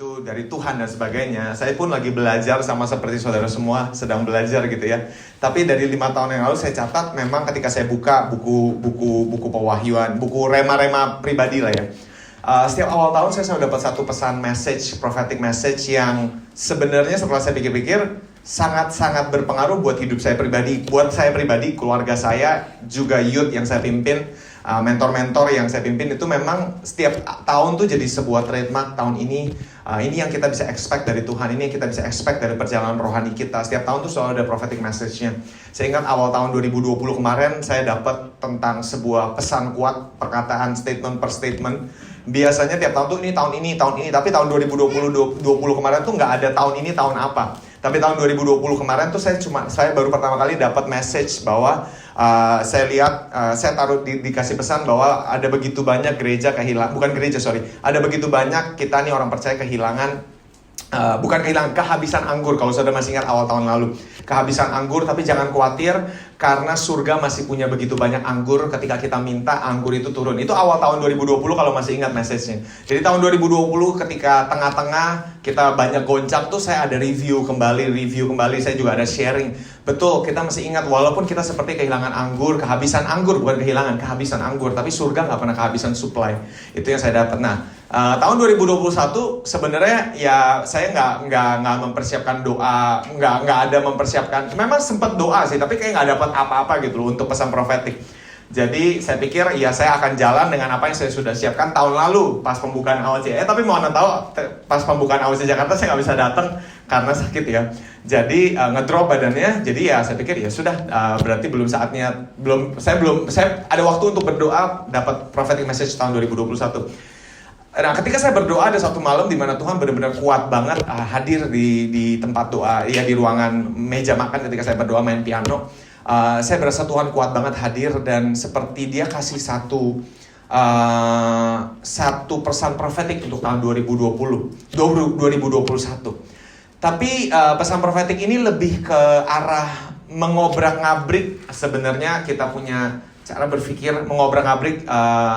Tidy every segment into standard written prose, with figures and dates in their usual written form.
itu dari Tuhan dan sebagainya. Saya pun lagi belajar sama seperti saudara semua sedang belajar gitu ya. Tapi dari 5 tahun yang lalu saya catat memang ketika saya buka buku pewahyuan, buku rema-rema pribadi lah ya. Setiap awal tahun saya selalu dapat satu pesan message, prophetic message yang sebenarnya setelah saya pikir-pikir sangat-sangat berpengaruh buat hidup saya pribadi, buat saya pribadi, keluarga saya, juga youth yang saya pimpin, mentor-mentor yang saya pimpin itu memang setiap tahun tuh jadi sebuah trademark. Tahun ini yang kita bisa expect dari Tuhan, ini yang kita bisa expect dari perjalanan rohani kita. Setiap tahun tuh selalu ada prophetic message-nya. Saya ingat awal tahun 2020 kemarin saya dapat tentang sebuah pesan kuat, perkataan statement per statement. Biasanya tiap tahun tuh ini, tapi tahun 2020 kemarin tuh nggak ada tahun ini tahun apa. Tapi tahun 2020 kemarin tuh saya baru pertama kali dapat message bahwa saya lihat, saya taruh dikasih pesan bahwa ada begitu banyak gereja ada begitu banyak kita nih orang percaya kehilangan, kehabisan anggur. Kalau saudara masih ingat awal tahun lalu, kehabisan anggur, tapi jangan khawatir karena surga masih punya begitu banyak anggur. Ketika kita minta, anggur itu turun. Itu awal tahun 2020 kalau masih ingat message-nya. Jadi tahun 2020 ketika tengah-tengah kita banyak goncang tuh, saya ada review kembali, saya juga ada sharing. Betul, kita masih ingat walaupun kita seperti kehilangan anggur, kehabisan anggur, kehabisan anggur, tapi surga gak pernah kehabisan supply. Itu yang saya dapat. Nah, tahun 2021 sebenarnya ya saya nggak mempersiapkan doa, nggak ada mempersiapkan. Memang sempat doa sih, tapi kayak nggak dapat apa-apa gitu loh untuk pesan profetik. Jadi saya pikir ya saya akan jalan dengan apa yang saya sudah siapkan tahun lalu pas pembukaan AWC. Tapi mau anda tahu pas pembukaan AWC Jakarta saya nggak bisa datang karena sakit ya. Jadi ngedrop badannya. Jadi ya saya pikir ya sudah, berarti belum saatnya. Saya ada waktu untuk berdoa dapat prophetic message tahun 2021. Nah, ketika saya berdoa ada satu malam di mana Tuhan benar-benar kuat banget hadir di tempat doa, ya di ruangan meja makan ketika saya berdoa main piano. Saya berasa Tuhan kuat banget hadir dan seperti Dia kasih satu pesan profetik untuk tahun 2021. Tapi pesan profetik ini lebih ke arah mengobrak-ngabrik sebenarnya kita punya cara berpikir, mengobrak-abrik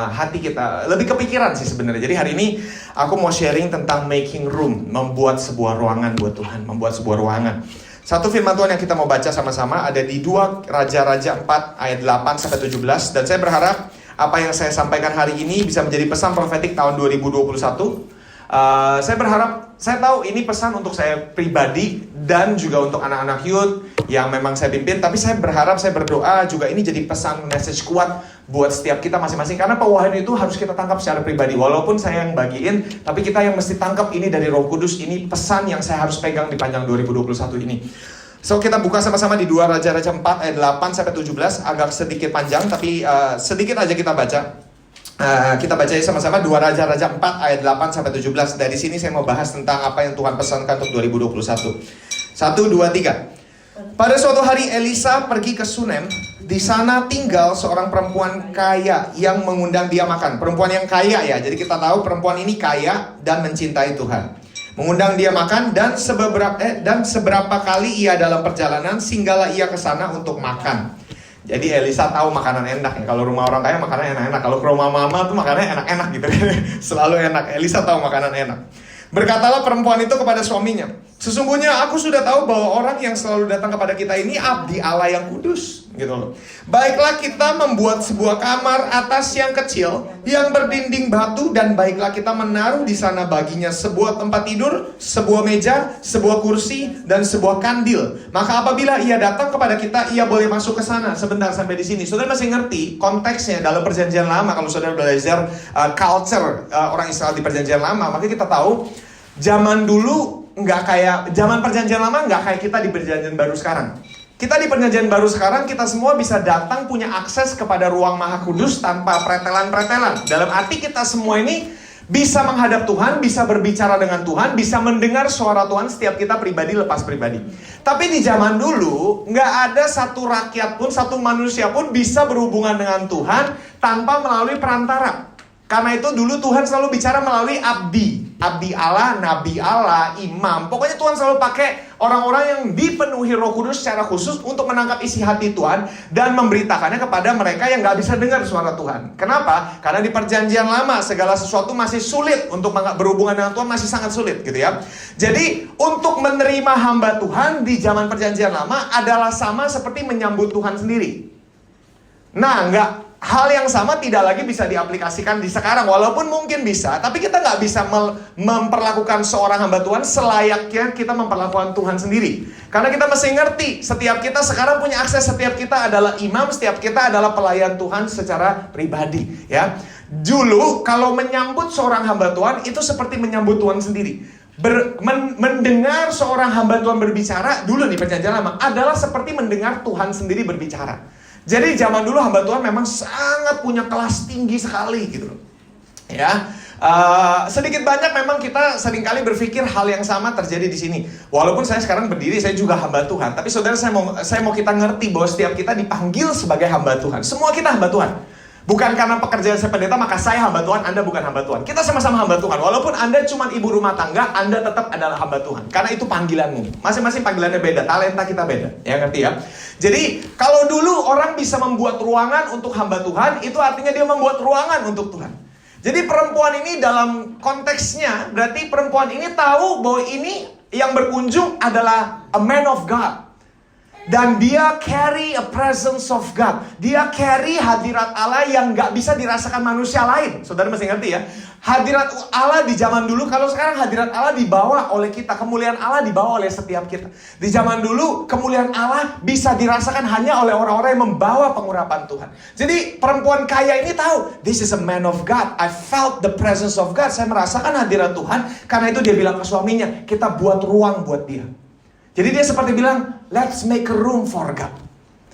hati kita. Lebih kepikiran sih sebenarnya. Jadi hari ini aku mau sharing tentang making room, membuat sebuah ruangan buat Tuhan, membuat sebuah ruangan. Satu firman Tuhan yang kita mau baca sama-sama ada di 2 Raja-Raja 4 ayat 8-17. Dan saya berharap apa yang saya sampaikan hari ini bisa menjadi pesan profetik tahun 2021. Saya berharap, saya tahu ini pesan untuk saya pribadi dan juga untuk anak-anak youth yang memang saya pimpin. Tapi saya berharap, saya berdoa juga ini jadi pesan message kuat buat setiap kita masing-masing. Karena pewahyuan itu harus kita tangkap secara pribadi. Walaupun saya yang bagiin, tapi kita yang mesti tangkap ini dari Roh Kudus. Ini pesan yang saya harus pegang di panjang 2021 ini. So kita buka sama-sama di 2 Raja-Raja 4 ayat 8-17. Agak sedikit panjang tapi sedikit aja kita baca. Kita baca sama-sama 2 Raja-Raja 4 ayat 8-17. Dari sini saya mau bahas tentang apa yang Tuhan pesankan untuk 2021. 1, 2, 3. Pada suatu hari Elisa pergi ke Sunem. Di sana tinggal seorang perempuan kaya yang mengundang dia makan. Perempuan yang kaya ya. Jadi kita tahu perempuan ini kaya dan mencintai Tuhan. Mengundang dia makan dan seberapa kali ia dalam perjalanan singgahlah ia ke sana untuk makan. Jadi Elisa tahu makanan enak ya. Kalau rumah orang kaya makanan enak-enak. Kalau ke rumah mama tuh makanannya enak-enak gitu. Selalu enak. Elisa tahu makanan enak. Berkatalah perempuan itu kepada suaminya, sesungguhnya aku sudah tahu bahwa orang yang selalu datang kepada kita ini abdi Allah yang kudus, gitu loh. Baiklah kita membuat sebuah kamar atas yang kecil yang berdinding batu, dan baiklah kita menaruh di sana baginya sebuah tempat tidur, sebuah meja, sebuah kursi, dan sebuah kandil. Maka apabila ia datang kepada kita, ia boleh masuk ke sana. Sebentar sampai di sini. Saudara masih ngerti konteksnya dalam perjanjian lama? Kalau saudara belajar culture orang Israel di perjanjian lama, maka kita tahu zaman dulu nggak kayak zaman perjanjian lama, nggak kayak kita di perjanjian baru sekarang. Kita di perjanjian baru sekarang, kita semua bisa datang punya akses kepada ruang maha kudus tanpa pretelan-pretelan. Dalam arti kita semua ini bisa menghadap Tuhan, bisa berbicara dengan Tuhan, bisa mendengar suara Tuhan setiap kita pribadi lepas pribadi. Tapi di zaman dulu, nggak ada satu rakyat pun, satu manusia pun bisa berhubungan dengan Tuhan tanpa melalui perantara. Karena itu dulu Tuhan selalu bicara melalui abdi Allah, nabi Allah, imam. Pokoknya Tuhan selalu pakai orang-orang yang dipenuhi Roh Kudus secara khusus untuk menangkap isi hati Tuhan dan memberitakannya kepada mereka yang gak bisa dengar suara Tuhan. Kenapa? Karena di perjanjian lama segala sesuatu masih sulit, untuk berhubungan dengan Tuhan masih sangat sulit gitu ya. Jadi untuk menerima hamba Tuhan di zaman perjanjian lama adalah sama seperti menyambut Tuhan sendiri. Nah, hal yang sama tidak lagi bisa diaplikasikan di sekarang. Walaupun mungkin bisa, tapi kita nggak bisa memperlakukan seorang hamba Tuhan selayaknya kita memperlakukan Tuhan sendiri. Karena kita mesti ngerti, setiap kita sekarang punya akses, setiap kita adalah imam, setiap kita adalah pelayan Tuhan secara pribadi. Ya, dulu kalau menyambut seorang hamba Tuhan itu seperti menyambut Tuhan sendiri. Mendengar seorang hamba Tuhan berbicara dulu di perjanjian lama adalah seperti mendengar Tuhan sendiri berbicara. Jadi zaman dulu hamba Tuhan memang sangat punya kelas tinggi sekali gitu loh. Ya, sedikit banyak memang kita seringkali berpikir hal yang sama terjadi di sini. Walaupun saya sekarang berdiri, saya juga hamba Tuhan. Tapi saudara, saya mau kita ngerti bahwa setiap kita dipanggil sebagai hamba Tuhan. Semua kita hamba Tuhan. Bukan karena pekerjaan saya pendeta maka saya hamba Tuhan, Anda bukan hamba Tuhan. Kita sama-sama hamba Tuhan. Walaupun Anda cuma ibu rumah tangga, Anda tetap adalah hamba Tuhan. Karena itu panggilanmu. Masing-masing panggilannya beda, talenta kita beda. Ya, ngerti ya? Jadi kalau dulu orang bisa membuat ruangan untuk hamba Tuhan, itu artinya dia membuat ruangan untuk Tuhan. Jadi perempuan ini dalam konteksnya, berarti perempuan ini tahu bahwa ini yang berkunjung adalah a man of God. Dan dia carry a presence of God. Dia carry hadirat Allah yang gak bisa dirasakan manusia lain. Saudara mesti ngerti ya. Hadirat Allah di zaman dulu, kalau sekarang hadirat Allah dibawa oleh kita. Kemuliaan Allah dibawa oleh setiap kita. Di zaman dulu, kemuliaan Allah bisa dirasakan hanya oleh orang-orang yang membawa pengurapan Tuhan. Jadi perempuan kaya ini tahu, this is a man of God. I felt the presence of God. Saya merasakan hadirat Tuhan. Karena itu dia bilang ke suaminya, kita buat ruang buat dia. Jadi dia seperti bilang, let's make a room for God.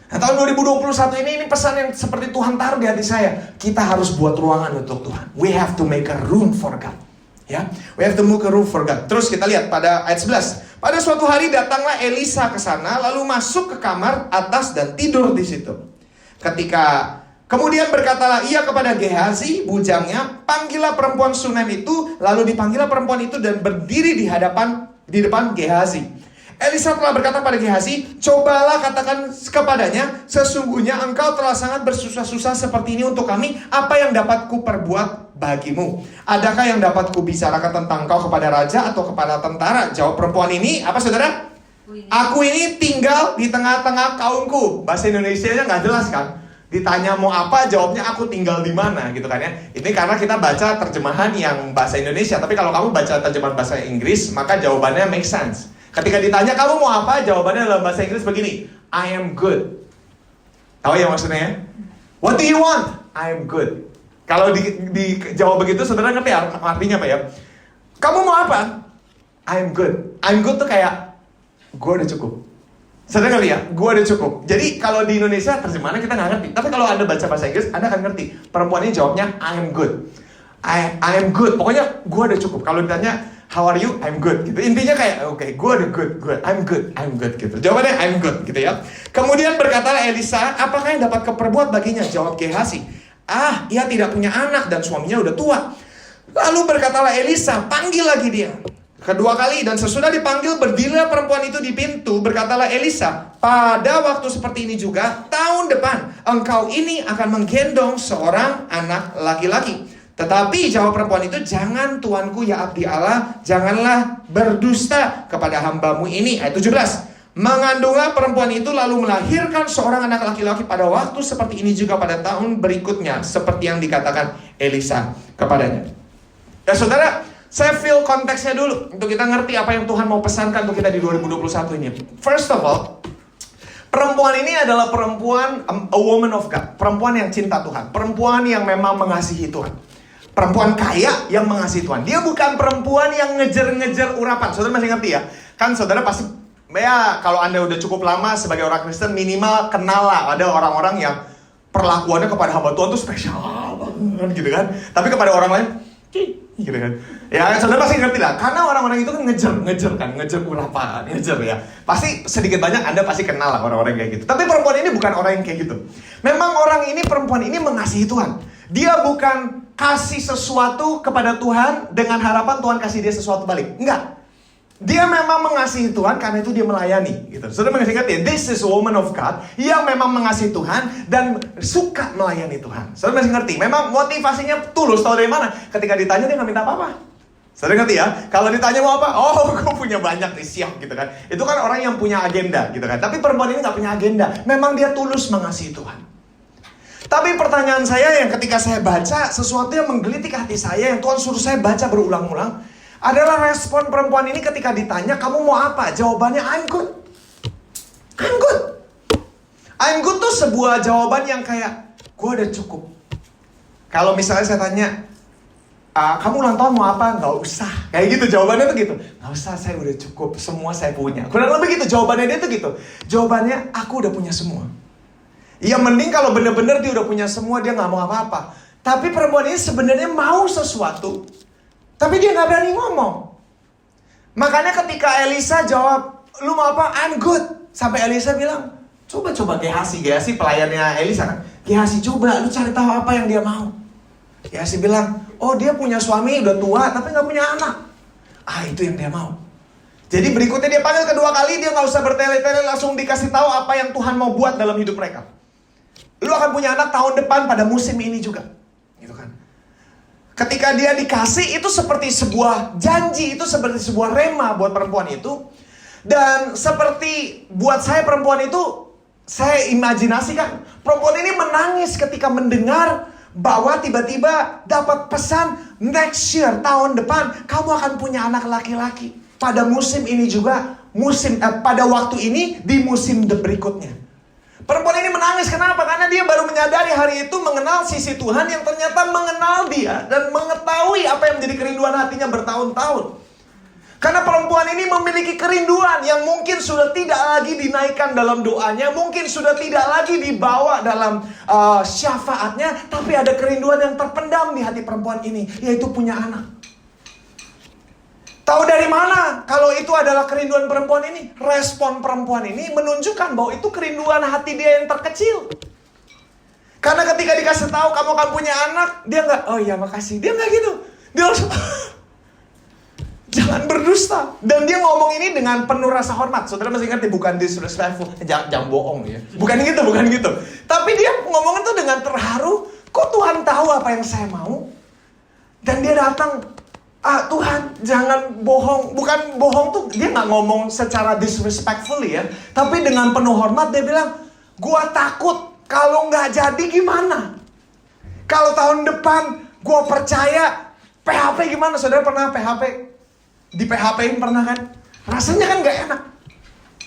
Nah, tahun 2021 ini pesan yang seperti Tuhan taruh di hati saya. Kita harus buat ruangan untuk Tuhan. We have to make a room for God. Ya, we have to make a room for God. Terus kita lihat pada ayat 11. Pada suatu hari datanglah Elisa ke sana, lalu masuk ke kamar atas dan tidur di situ. Kemudian berkatalah ia kepada Gehazi, bujangnya, panggillah perempuan Sunem itu. Lalu dipanggillah perempuan itu dan berdiri di depan Gehazi. Elisa telah berkata pada Gehazi, cobalah katakan kepadanya, sesungguhnya engkau telah sangat bersusah-susah seperti ini untuk kami. Apa yang dapat ku perbuat bagimu? Adakah yang dapat ku bicarakan tentang kau kepada raja atau kepada tentara? Jawab perempuan ini, apa saudara? Aku ini tinggal di tengah-tengah kaumku. Bahasa Indonesianya nggak jelas kan? Ditanya mau apa, jawabnya aku tinggal di mana gitu kan ya. Ini karena kita baca terjemahan yang bahasa Indonesia. Tapi kalau kamu baca terjemahan bahasa Inggris, maka jawabannya make sense. Ketika ditanya kamu mau apa, jawabannya dalam bahasa Inggris begini, I am good. Tahu ya maksudnya ya? What do you want? I am good. Kalau dijawab begitu, saudara ngerti artinya apa ya? Kamu mau apa? I am good. I'm good tuh kayak, gue udah cukup. Saudara ngerti ya? Gue udah cukup. Jadi kalau di Indonesia terjemahannya kita nggak ngerti. Tapi kalau Anda baca bahasa Inggris, Anda akan ngerti. Perempuan ini jawabnya, I am good. I am good. Pokoknya gue udah cukup. Kalau ditanya, how are you? I'm good gitu. Intinya kayak okay, gue udah good. I'm good gitu. Jawabannya I'm good gitu ya. Kemudian berkatalah Elisa, apakah yang dapat keperbuat baginya? Jawab Gehazi, ia tidak punya anak dan suaminya udah tua. Lalu berkatalah Elisa, panggil lagi dia. Kedua kali, dan sesudah dipanggil berdirilah perempuan itu di pintu. Berkatalah Elisa, pada waktu seperti ini juga tahun depan engkau ini akan menggendong seorang anak laki-laki. Tetapi jawab perempuan itu, jangan tuanku ya abdi Allah, janganlah berdusta kepada hambamu ini. Ayat 17. Mengandunglah perempuan itu lalu melahirkan seorang anak laki-laki pada waktu seperti ini juga pada tahun berikutnya, seperti yang dikatakan Elisa kepadanya. Ya saudara, saya feel konteksnya dulu untuk kita ngerti apa yang Tuhan mau pesankan untuk kita di 2021 ini. First of all, perempuan ini adalah perempuan, a woman of God. Perempuan yang cinta Tuhan. Perempuan yang memang mengasihi Tuhan. Perempuan kaya yang mengasihi Tuhan. Dia bukan perempuan yang ngejar-ngejar urapan. Saudara masih ngerti ya? Kan saudara pasti, ya kalau Anda udah cukup lama sebagai orang Kristen, minimal kenal lah ada orang-orang yang perlakuannya kepada hamba Tuhan tuh spesial banget gitu kan. Tapi kepada orang lain, gitu kan. Ya saudara pasti ngerti lah. Karena orang-orang itu kan ngejar urapan, ngejar ya. Pasti sedikit banyak Anda pasti kenal lah orang-orang kayak gitu. Tapi perempuan ini bukan orang yang kayak gitu. Memang perempuan ini mengasihi Tuhan. Dia bukan kasih sesuatu kepada Tuhan dengan harapan Tuhan kasih dia sesuatu balik. Enggak. Dia memang mengasihi Tuhan karena itu dia melayani gitu. Saudara masih ingat ya, this is a woman of God yang memang mengasihi Tuhan dan suka melayani Tuhan. Saudara masih ngerti? Memang motivasinya tulus. Tahu dari mana? Ketika ditanya dia nggak minta apa-apa. Saudara ngerti ya? Kalau ditanya mau apa? Oh, gue punya banyak nih, siap gitu kan. Itu kan orang yang punya agenda gitu kan. Tapi perempuan ini nggak punya agenda. Memang dia tulus mengasihi Tuhan. Tapi pertanyaan saya yang ketika saya baca, sesuatu yang menggelitik hati saya, yang Tuhan suruh saya baca berulang-ulang, adalah respon perempuan ini ketika ditanya, kamu mau apa? Jawabannya, I'm good. I'm good. I'm good tuh sebuah jawaban yang kayak, gue udah cukup. Kalau misalnya saya tanya, kamu ulang tahun mau apa? Gak usah. Kayak gitu, jawabannya tuh gitu. Gak usah, saya udah cukup. Semua saya punya. Kurang lebih gitu, jawabannya dia tuh gitu. Jawabannya, aku udah punya semua. Ya mending kalau bener-bener dia udah punya semua, dia gak mau apa-apa. Tapi perempuan ini sebenarnya mau sesuatu, tapi dia gak berani ngomong. Makanya ketika Elisa jawab, lu mau apa? I'm good. Sampai Elisa bilang, coba Gehazi pelayannya Elisa kan. Gehazi coba, lu cari tahu apa yang dia mau. Gehazi bilang, oh dia punya suami udah tua tapi gak punya anak. Itu yang dia mau. Jadi berikutnya dia panggil kedua kali, dia gak usah bertele-tele, langsung dikasih tahu apa yang Tuhan mau buat dalam hidup mereka. Lu akan punya anak tahun depan pada musim ini juga. Gitu kan. Ketika dia dikasih, itu seperti sebuah janji, itu seperti sebuah rema buat perempuan itu. Dan seperti buat saya perempuan itu, saya imajinasikan, perempuan ini menangis ketika mendengar bahwa tiba-tiba dapat pesan, next year, tahun depan, kamu akan punya anak laki-laki. Pada musim ini juga, pada waktu ini, di musim berikutnya. Perempuan ini menangis, kenapa? Karena dia baru menyadari hari itu mengenal sisi Tuhan yang ternyata mengenal dia dan mengetahui apa yang menjadi kerinduan hatinya bertahun-tahun. Karena perempuan ini memiliki kerinduan yang mungkin sudah tidak lagi dinaikkan dalam doanya, mungkin sudah tidak lagi dibawa dalam syafaatnya, tapi ada kerinduan yang terpendam di hati perempuan ini, yaitu punya anak. Tahu dari mana kalau itu adalah kerinduan perempuan ini? Respon perempuan ini menunjukkan bahwa itu kerinduan hati dia yang terkecil. Karena ketika dikasih tahu kamu akan punya anak, dia nggak, oh iya makasih. Dia nggak gitu. Dia langsung, jangan berdusta. Dan dia ngomong ini dengan penuh rasa hormat. Saudara masih ngerti, bukan disrespectful. Jangan bohong ya. Bukan gitu. Tapi dia ngomong itu dengan terharu. Kok Tuhan tahu apa yang saya mau? Dan dia datang, Tuhan jangan bohong. Bukan bohong tuh, dia gak ngomong secara disrespectfully ya. Tapi dengan penuh hormat dia bilang, gua takut kalau gak jadi gimana? Kalau tahun depan gua percaya, PHP gimana? Saudara pernah PHP? Di PHP-in pernah kan? Rasanya kan gak enak.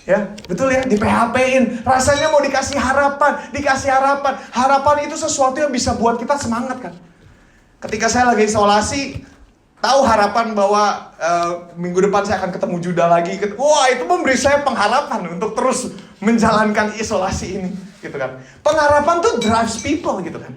Ya, betul ya, di PHP-in. Rasanya mau dikasih harapan. Harapan itu sesuatu yang bisa buat kita semangat kan. Ketika saya lagi isolasi, tahu harapan bahwa minggu depan saya akan ketemu Judah lagi. Wah, itu memberi saya pengharapan untuk terus menjalankan isolasi ini, gitu kan. Pengharapan tuh drives people, gitu kan.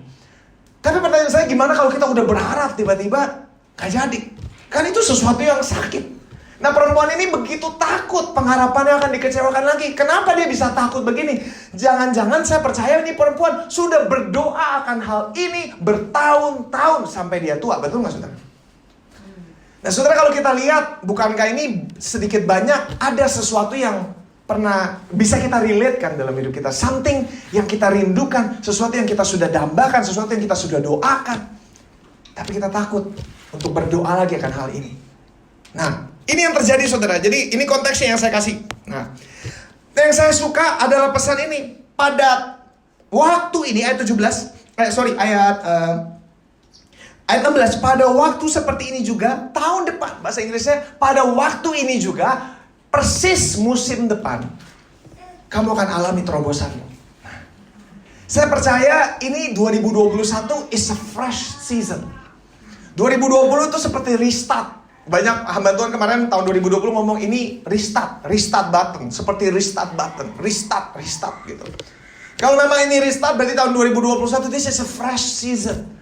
Tapi pertanyaan saya, gimana kalau kita udah berharap tiba-tiba gak jadi? Kan itu sesuatu yang sakit. Nah, perempuan ini begitu takut pengharapannya akan dikecewakan lagi. Kenapa dia bisa takut begini? Jangan-jangan saya percaya ini perempuan sudah berdoa akan hal ini bertahun-tahun sampai dia tua. Betul gak, saudara? Nah, saudara, kalau kita lihat, bukankah ini sedikit banyak ada sesuatu yang pernah bisa kita relate kan dalam hidup kita. Something yang kita rindukan, sesuatu yang kita sudah dambakan, sesuatu yang kita sudah doakan. Tapi kita takut untuk berdoa lagi akan hal ini. Nah, ini yang terjadi, saudara. Jadi ini konteksnya yang saya kasih. Nah, yang saya suka adalah pesan ini. Pada waktu ini, ayat 16, pada waktu seperti ini juga, tahun depan, bahasa Inggrisnya, pada waktu ini juga, persis musim depan, kamu akan alami terobosanmu. Saya percaya ini 2021 is a fresh season. 2020 itu seperti restart. Banyak hamba Tuhan kemarin tahun 2020 ngomong ini restart button, seperti restart button, restart gitu. Kalau memang ini restart, berarti tahun 2021 this is a fresh season.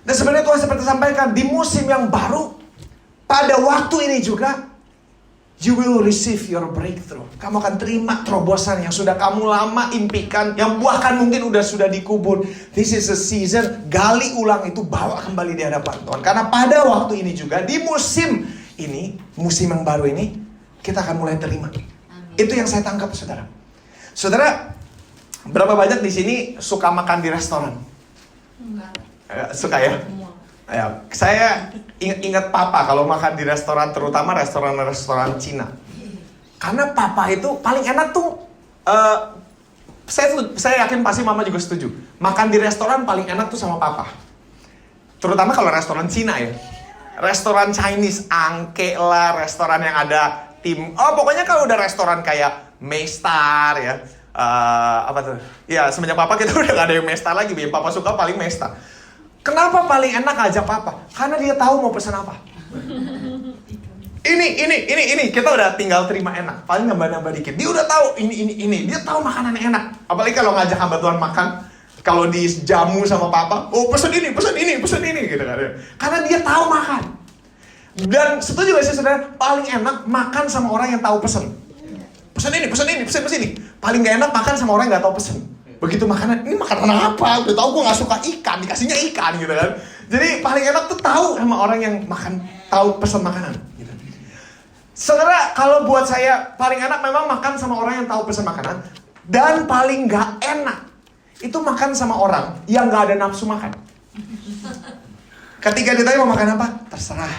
Dan sebenarnya Tuhan seperti sampaikan, di musim yang baru, pada waktu ini juga, You will receive your breakthrough. Kamu akan terima terobosan yang sudah kamu lama impikan, yang bahkan mungkin sudah dikubur. This is a season, gali ulang itu, bawa kembali di hadapan Tuhan. Karena pada waktu ini juga, di musim ini, musim yang baru ini, kita akan mulai terima. Itu yang saya tangkap, saudara. Saudara, berapa banyak di sini suka makan di restoran? Enggak. Suka ya? Ya, saya ingat papa kalau makan di restoran, terutama restoran Cina. Karena papa itu paling enak tuh, saya yakin pasti mama juga setuju. Makan di restoran paling enak tuh sama papa. Terutama kalau restoran Cina ya. Restoran Chinese, angke lah, restoran yang ada tim. Oh, pokoknya kalau udah restoran kayak Maystar ya. Apa tuh? Ya, semenjak papa kita udah gak ada yang Maystar lagi. Yang papa suka paling Maystar. Kenapa paling enak ajak papa? Karena dia tahu mau pesan apa. Ini kita udah tinggal terima enak. Paling nambah-nambah dikit. Dia udah tahu ini. Dia tahu makanan yang enak. Apalagi kalau ngajak hamba Tuhan makan, kalau dijamu sama papa, oh pesan ini gitu kan. Karena dia tahu makan. Dan setuju gak sih saudara? Paling enak makan sama orang yang tahu pesan. Pesan ini. Paling gak enak makan sama orang yang gak tahu pesan. Begitu makanan, ini makanan apa? Udah tahu gue gak suka ikan, dikasihnya ikan gitu kan. Jadi paling enak tuh tahu sama orang yang makan, tahu pesan makanan gitu. Saudara, kalau buat saya paling enak memang makan sama orang yang tahu pesan makanan. Dan paling gak enak itu makan sama orang yang gak ada nafsu makan. Ketika ditanya mau makan apa? Terserah.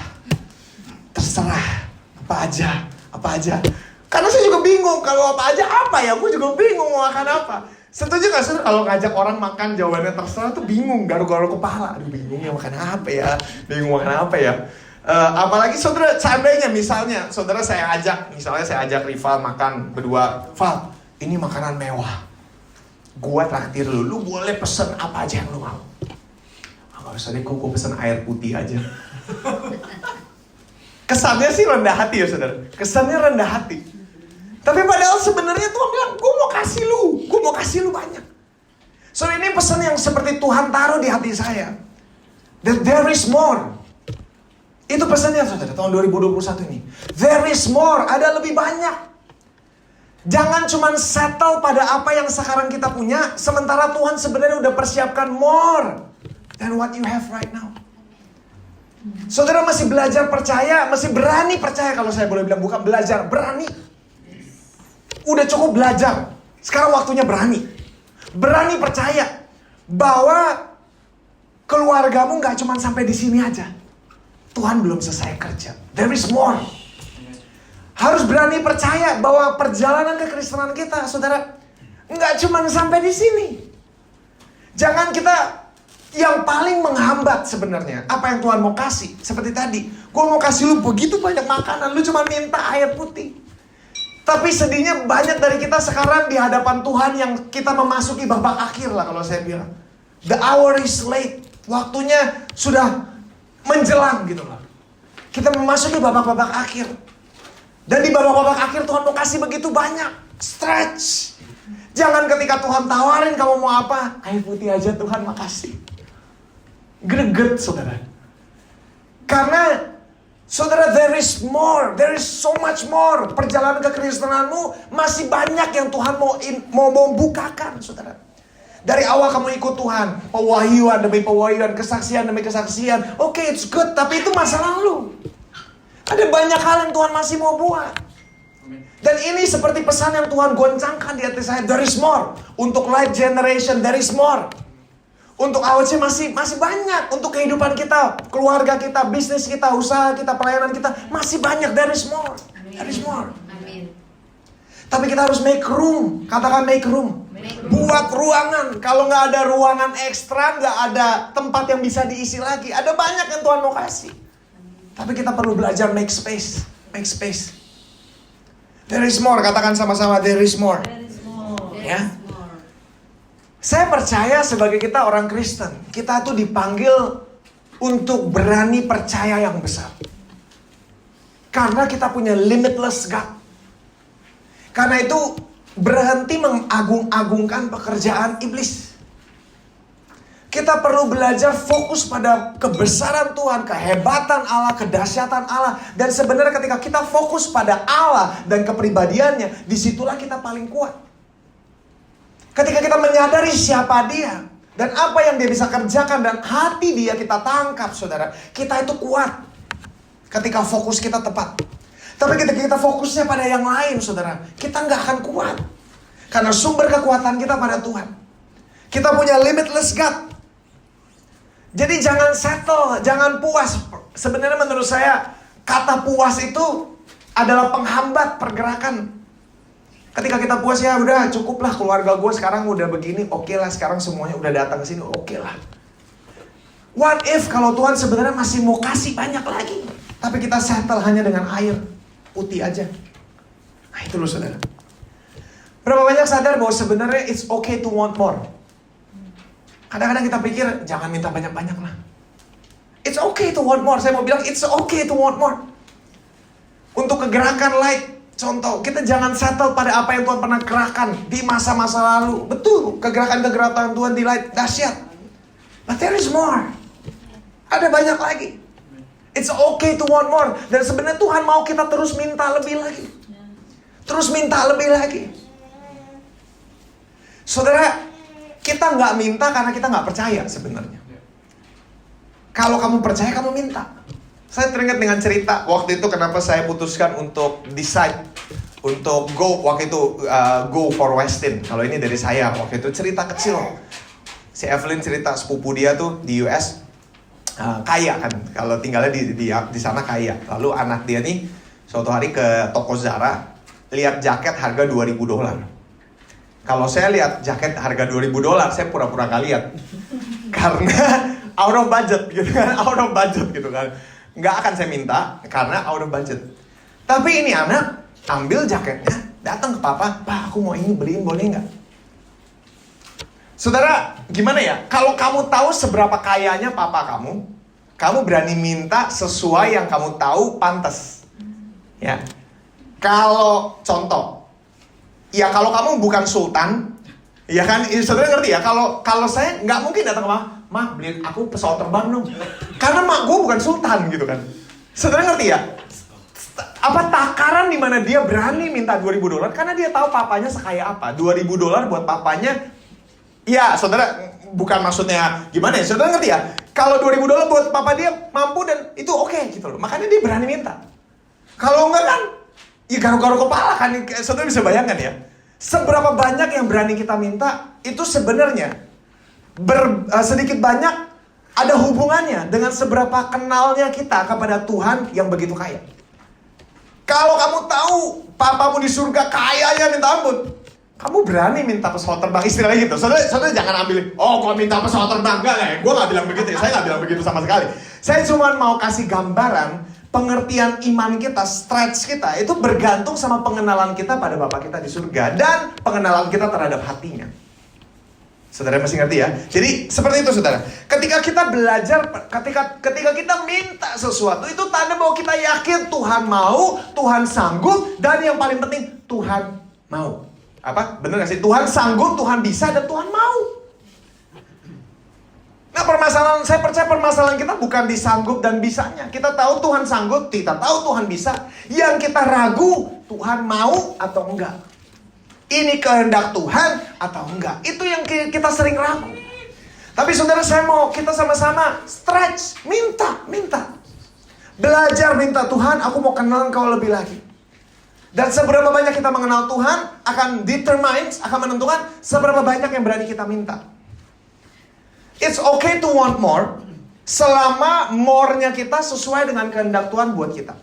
Apa aja. Karena saya juga bingung, kalau apa aja apa ya? Gue juga bingung mau makan apa. Setuju gak saudara kalau ngajak orang makan jawabannya terserah tuh bingung, garuk-garuk kepala. Aduh bingung ya makan apa ya? Apalagi saudara, seandainya misalnya saudara saya ajak Rival makan berdua. Val, ini makanan mewah. Gua traktir lu boleh pesen apa aja yang lu mau. Gak usah deh, gue pesen air putih aja. Kesannya sih rendah hati ya saudara. Kesannya rendah hati. Tapi padahal sebenarnya Tuhan bilang, gue mau kasih lu banyak. So ini pesan yang seperti Tuhan taruh di hati saya. That there is more. Itu pesannya saudara, tahun 2021 ini. There is more, ada lebih banyak. Jangan cuma settle pada apa yang sekarang kita punya, sementara Tuhan sebenarnya udah persiapkan more than what you have right now. Saudara masih belajar percaya, masih berani percaya, kalau saya boleh bilang, bukan belajar, berani. Udah cukup belajar. Sekarang waktunya berani. Berani percaya bahwa keluargamu gak cuma sampai di sini aja. Tuhan belum selesai kerja. There is more. Harus berani percaya bahwa perjalanan kekristenan kita, saudara, gak cuma sampai di sini. Jangan kita yang paling menghambat sebenarnya apa yang Tuhan mau kasih. Seperti tadi, gue mau kasih lu begitu banyak makanan, lu cuma minta air putih. Tapi sedihnya banyak dari kita sekarang di hadapan Tuhan yang kita memasuki babak akhir lah kalau saya bilang. The hour is late. Waktunya sudah menjelang gitu loh. Kita memasuki babak-babak akhir. Dan di babak-babak akhir Tuhan mau kasih begitu banyak. Stretch. Jangan ketika Tuhan tawarin kamu mau apa, air putih aja Tuhan makasih. Greget saudara. Karena saudara, there is more. There is so much more. Perjalanan kekristenanmu masih banyak yang Tuhan mau bukakan, saudara. Dari awal kamu ikut Tuhan, pewahyuan demi pewahyuan, kesaksian demi kesaksian. Oke, it's good, tapi itu masa lalu. Ada banyak hal yang Tuhan masih mau buat. Dan ini seperti pesan yang Tuhan goncangkan di hati saya. There is more. Untuk life generation, there is more. Untuk AOC masih banyak. Untuk kehidupan kita, keluarga kita, bisnis kita, usaha kita, pelayanan kita, masih banyak. There is more. There is more. Amin. Tapi kita harus make room. Katakan make room. Buat ruangan. Kalau nggak ada ruangan ekstra, nggak ada tempat yang bisa diisi lagi. Ada banyak yang Tuhan mau kasih. Tapi kita perlu belajar make space. Make space. There is more. Katakan sama-sama, there is more. There is more. Ya. Saya percaya sebagai kita orang Kristen, kita tuh dipanggil untuk berani percaya yang besar. Karena kita punya limitless God. Karena itu berhenti mengagung-agungkan pekerjaan iblis. Kita perlu belajar fokus pada kebesaran Tuhan, kehebatan Allah, kedahsyatan Allah. Dan sebenarnya ketika kita fokus pada Allah dan kepribadiannya, disitulah kita paling kuat. Ketika kita menyadari siapa Dia dan apa yang Dia bisa kerjakan dan hati Dia kita tangkap, saudara, kita itu kuat. Ketika fokus kita tepat. Tapi ketika kita fokusnya pada yang lain, saudara, kita nggak akan kuat. Karena sumber kekuatan kita pada Tuhan. Kita punya limitless God. Jadi jangan settle, jangan puas. Sebenarnya menurut saya, kata puas itu adalah penghambat pergerakan. Ketika kita puas, ya udah cukuplah, keluarga gue sekarang udah begini, oke lah, sekarang semuanya udah datang ke sini, oke lah. What if kalau Tuhan sebenarnya masih mau kasih banyak lagi, tapi kita settle hanya dengan air putih aja. Nah itu loh saudara. Berapa banyak sadar bahwa sebenarnya it's okay to want more. Kadang-kadang kita pikir, jangan minta banyak-banyak lah. It's okay to want more. Saya mau bilang, it's okay to want more. Untuk kegerakan light, contoh, kita jangan settle pada apa yang Tuhan pernah gerakan di masa-masa lalu. Betul, kegerakan-kegerakan Tuhan di light, dahsyat. But there is more. Ada banyak lagi. It's okay to want more. Dan sebenarnya Tuhan mau kita terus minta lebih lagi. Terus minta lebih lagi. Saudara, kita nggak minta karena kita nggak percaya sebenarnya. Kalau kamu percaya, kamu minta. Saya teringat dengan cerita waktu itu kenapa saya putuskan untuk decide untuk go waktu itu go for Westin. Kalau ini dari saya waktu itu cerita kecil. Si Evelyn cerita sepupu dia tuh di US kaya kan. Kalau tinggalnya di sana kaya. Lalu anak dia nih suatu hari ke toko Zara lihat jaket harga $2.000. Kalau saya lihat jaket harga $2.000, saya pura-pura gak lihat. Karena out of budget gitu kan, out of budget gitu kan. Nggak akan saya minta karena out of budget. Tapi ini anak ambil jaketnya, datang ke papa, "Pak, aku mau ini, beliin boleh nggak?" Saudara, gimana ya? Kalau kamu tahu seberapa kayanya papa kamu berani minta sesuai yang kamu tahu pantas. Ya. Kalau contoh, ya kalau kamu bukan sultan, ya kan, saudara ngerti ya, kalau saya nggak mungkin datang ke mah beliin aku pesawat terbang dong. Karena mak gue bukan sultan gitu kan. Saudara ngerti ya? Apa takaran di mana dia berani minta $2.000 karena dia tahu papanya sekaya apa. $2.000 buat papanya, ya saudara bukan maksudnya gimana ya, saudara ngerti ya? Kalau $2.000 buat papa dia mampu dan itu oke gitu loh. Makanya dia berani minta. Kalau enggak kan, ya garuk-garuk kepala kan, saudara bisa bayangkan ya. Seberapa banyak yang berani kita minta, itu sebenarnya sedikit banyak ada hubungannya dengan seberapa kenalnya kita kepada Tuhan yang begitu kaya. Kalau kamu tahu papamu di surga kayanya minta ampun, kamu berani minta pesawat terbang, istilahnya gitu. Saudara jangan ambil, oh kok minta pesawat terbang, enggak ya, gue gak bilang begitu ya, saya gak bilang begitu sama sekali. Saya cuma mau kasih gambaran pengertian iman kita, stretch kita, itu bergantung sama pengenalan kita pada Bapa kita di surga dan pengenalan kita terhadap hatinya. Saudara masih ngerti ya? Jadi seperti itu saudara. Ketika kita belajar, ketika kita minta sesuatu, itu tanda bahwa kita yakin Tuhan mau, Tuhan sanggup, dan yang paling penting Tuhan mau. Apa? Bener gak sih? Tuhan sanggup, Tuhan bisa, dan Tuhan mau. Nah saya percaya permasalahan kita bukan di sanggup dan bisanya. Kita tahu Tuhan sanggup, kita tahu Tuhan bisa. Yang kita ragu, Tuhan mau atau enggak. Ini kehendak Tuhan atau enggak. Itu yang kita sering ragu. Tapi saudara, saya mau kita sama-sama stretch, minta. Belajar minta, Tuhan aku mau kenal Engkau lebih lagi. Dan seberapa banyak kita mengenal Tuhan akan menentukan seberapa banyak yang berani kita minta. It's okay to want more selama more-nya kita sesuai dengan kehendak Tuhan buat kita.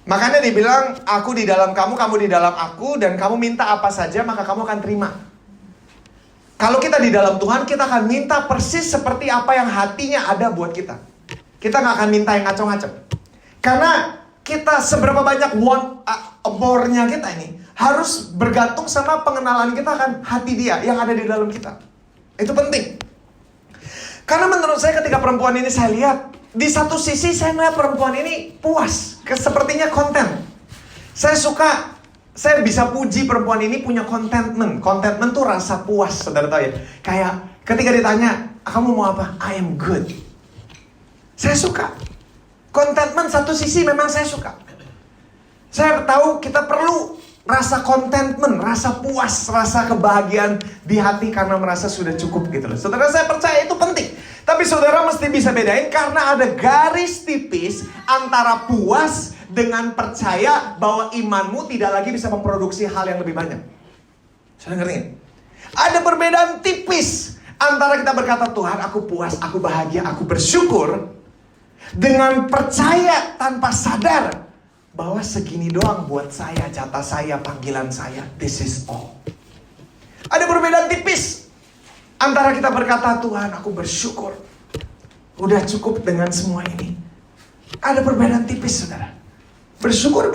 Makanya dibilang, aku di dalam kamu, kamu di dalam aku, dan kamu minta apa saja, maka kamu akan terima. Kalau kita di dalam Tuhan, kita akan minta persis seperti apa yang hatinya ada buat kita. Kita gak akan minta yang ngaco-ngaco. Karena kita seberapa banyak more-nya kita ini, harus bergantung sama pengenalan kita akan hati dia yang ada di dalam kita. Itu penting. Karena menurut saya ketika perempuan ini saya lihat, di satu sisi saya melihat perempuan ini puas, sepertinya konten. Saya bisa puji perempuan ini punya contentment. Contentment tuh rasa puas, saudara tahu ya. Ketika ditanya, kamu mau apa? I am good. Saya suka. Contentment satu sisi memang saya suka. Saya tahu kita perlu rasa contentment, rasa puas, rasa kebahagiaan di hati karena merasa sudah cukup gitu loh. Saudara, saya percaya itu penting. Tapi saudara mesti bisa bedain karena ada garis tipis antara puas dengan percaya bahwa imanmu tidak lagi bisa memproduksi hal yang lebih banyak. Saudara ngerti nggak? Ada perbedaan tipis antara kita berkata, Tuhan aku puas, aku bahagia, aku bersyukur, dengan percaya tanpa sadar bahwa segini doang buat saya, jatah saya, panggilan saya, this is all. Ada perbedaan tipis antara kita berkata, Tuhan aku bersyukur, udah cukup dengan semua ini. Ada perbedaan tipis saudara. Bersyukur.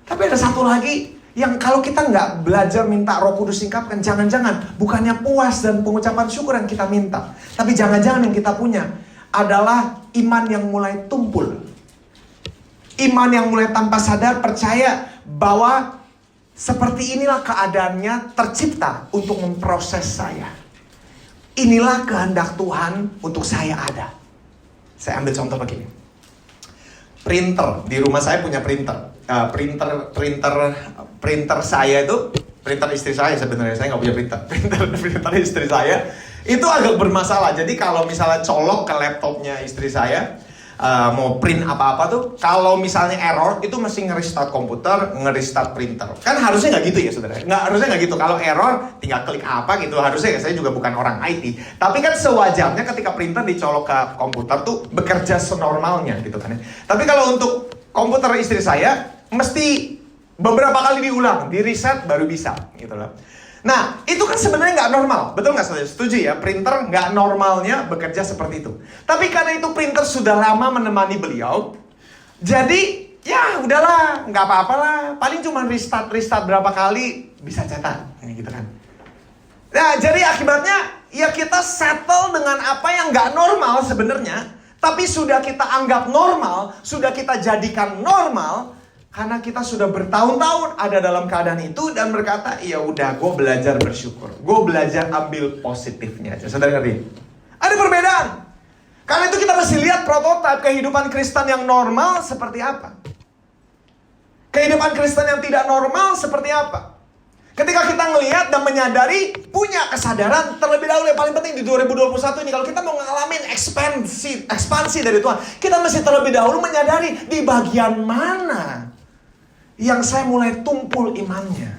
Tapi ada satu lagi yang kalau kita nggak belajar minta Roh Kudus singkapkan, jangan-jangan bukannya puas dan pengucapan syukur yang kita minta, tapi jangan-jangan yang kita punya adalah iman yang mulai tumpul. Iman yang mulai tanpa sadar percaya bahwa seperti inilah keadaannya tercipta untuk memproses saya. Inilah kehendak Tuhan untuk saya ada. Saya ambil contoh begini. Printer, di rumah saya punya printer. Printer saya itu, printer istri saya sebenarnya, saya nggak punya printer. Printer istri saya itu agak bermasalah. Jadi kalau misalnya colok ke laptopnya istri saya, mau print apa-apa tuh, kalau misalnya error itu mesti nge-restart komputer, nge-restart printer. Kan harusnya nggak gitu ya saudara. Harusnya nggak gitu. Kalau error tinggal klik apa gitu. Harusnya ya, saya juga bukan orang IT. Tapi kan sewajarnya ketika printer dicolok ke komputer tuh bekerja senormalnya gitu kan ya. Tapi kalau untuk komputer istri saya mesti beberapa kali diulang, di reset baru bisa gitu loh. Nah, itu kan sebenarnya nggak normal, betul nggak saudara? Setuju ya, printer nggak normalnya bekerja seperti itu. Tapi karena itu printer sudah lama menemani beliau, jadi ya udahlah, nggak apa-apa lah. Paling cuma restart berapa kali bisa cetak, gitu kan. Nah, jadi akibatnya ya kita settle dengan apa yang nggak normal sebenarnya, tapi sudah kita anggap normal, sudah kita jadikan normal. Karena kita sudah bertahun-tahun ada dalam keadaan itu dan berkata, ya udah, gue belajar bersyukur, gue belajar ambil positifnya aja. Saudara ngerti? Ada perbedaan. Karena itu kita mesti lihat prototipe kehidupan Kristen yang normal seperti apa. Kehidupan Kristen yang tidak normal seperti apa. Ketika kita ngelihat dan menyadari, punya kesadaran terlebih dahulu yang paling penting di 2021 ini, kalau kita mau ngalamin ekspansi dari Tuhan, kita mesti terlebih dahulu menyadari di bagian mana yang saya mulai tumpul imannya.